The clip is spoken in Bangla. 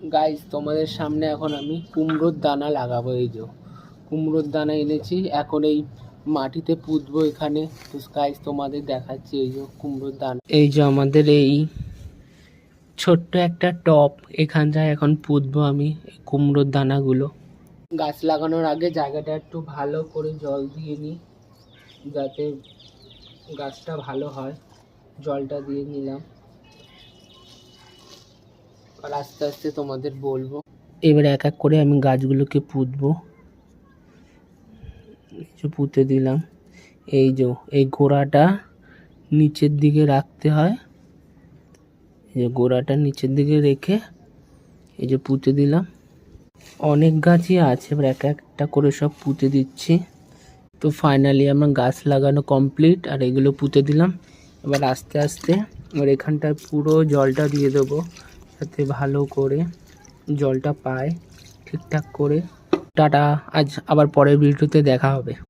গাইস তোমাদের সামনে এখন আমি কুমড়োর দানা লাগাবো। এই যে কুমড়োর দানা এনেছি, এখন এই মাটিতে পুঁতবো এখানে। তো গাইস তোমাদের দেখাচ্ছি এই যে কুমড়োর দানা। এই যে আমাদের এই ছোট্ট একটা টপ, এখানটায় এখন পুঁতবো আমি এই কুমড়োর দানাগুলো। গাছ লাগানোর আগে জায়গাটা একটু ভালো করে জল দিয়ে নিই, যাতে গাছটা ভালো হয়। জলটা দিয়ে নিলাম, আর আস্তে আস্তে তোমাদের বলবো। এবার এক এক করে আমি গাছগুলোকে পুঁতবো। পুঁতে দিলাম। এই যে এই গোড়াটা নিচের দিকে রাখতে হয়, এই যে গোড়াটা নিচের দিকে রেখে এই যে পুঁতে দিলাম। অনেক গাছই আছে, এবার এক একটা করে সব পুঁতে দিচ্ছি। তো ফাইনালি আমার গাছ লাগানো কমপ্লিট, আর এগুলো পুঁতে দিলাম। এবার আস্তে আস্তে এবার এখানটায় পুরো জলটা দিয়ে দেবো, যাতে ভালো করে জলটা পায় ঠিকঠাক করে। টাটা, আজ আবার পরের ভিডিওতে দেখা হবে।